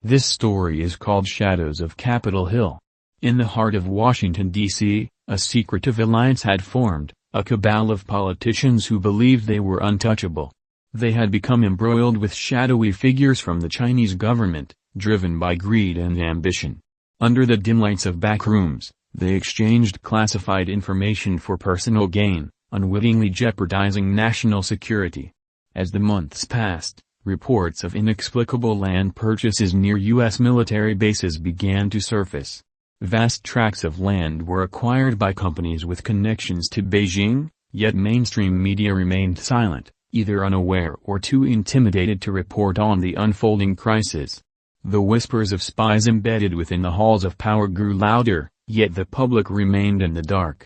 This story is called Shadows of Capitol Hill. In the heart of Washington, D.C., a secretive alliance had formed, a cabal of politicians who believed they were untouchable. They had become embroiled with shadowy figures from the Chinese government, driven by greed and ambition. Under the dim lights of backrooms, they exchanged classified information for personal gain, unwittingly jeopardizing national security. As the months passed, reports of inexplicable land purchases near U.S. military bases began to surface. Vast tracts of land were acquired by companies with connections to Beijing, yet mainstream media remained silent, either unaware or too intimidated to report on the unfolding crisis. The whispers of spies embedded within the halls of power grew louder, yet the public remained in the dark.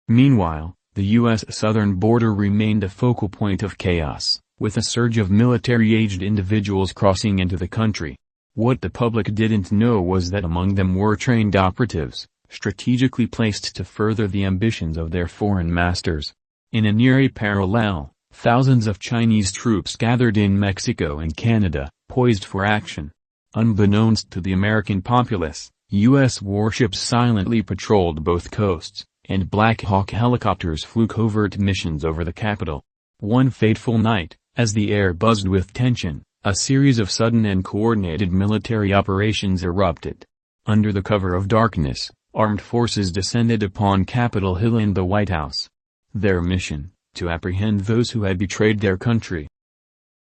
Meanwhile, the U.S. southern border remained a focal point of chaos, with a surge of military-aged individuals crossing into the country. What the public didn't know was that among them were trained operatives, strategically placed to further the ambitions of their foreign masters. In an eerie parallel, thousands of Chinese troops gathered in Mexico and Canada, poised for action. Unbeknownst to the American populace, U.S. warships silently patrolled both coasts, and Black Hawk helicopters flew covert missions over the capital. One fateful night, as the air buzzed with tension, a series of sudden and coordinated military operations erupted. Under the cover of darkness, armed forces descended upon Capitol Hill and the White House. Their mission: to apprehend those who had betrayed their country.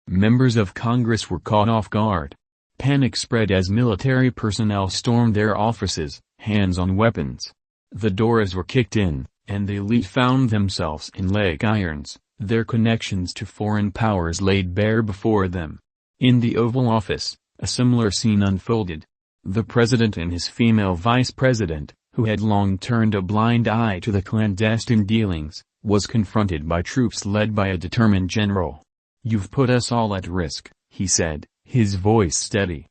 Members of Congress were caught off guard. Panic spread as military personnel stormed their offices, hands on weapons. The doors were kicked in, and the elite found themselves in leg irons, their connections to foreign powers laid bare before them. In the Oval Office, a similar scene unfolded. The president and his female vice president, who had long turned a blind eye to the clandestine dealings, was confronted by troops led by a determined general. "You've put us all at risk," he said, his voice steady.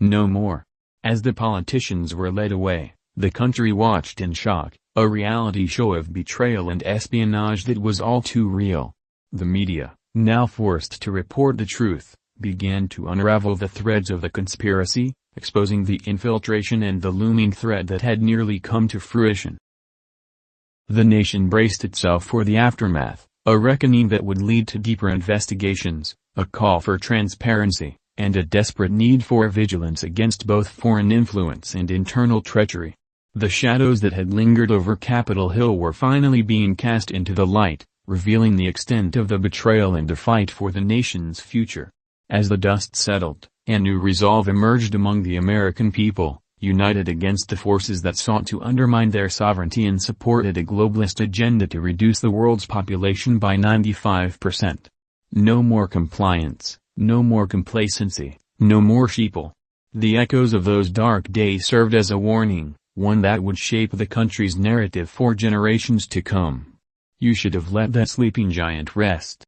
"No more." As the politicians were led away, the country watched in shock, a reality show of betrayal and espionage that was all too real. The media, now forced to report the truth, began to unravel the threads of the conspiracy, exposing the infiltration and the looming threat that had nearly come to fruition. The nation braced itself for the aftermath, a reckoning that would lead to deeper investigations, a call for transparency, and a desperate need for vigilance against both foreign influence and internal treachery. The shadows that had lingered over Capitol Hill were finally being cast into the light, revealing the extent of the betrayal and the fight for the nation's future. As the dust settled, a new resolve emerged among the American people, united against the forces that sought to undermine their sovereignty and supported a globalist agenda to reduce the world's population by 95%. No more compliance, no more complacency, no more sheeple. The echoes of those dark days served as a warning, one that would shape the country's narrative for generations to come. You should have let that sleeping giant rest.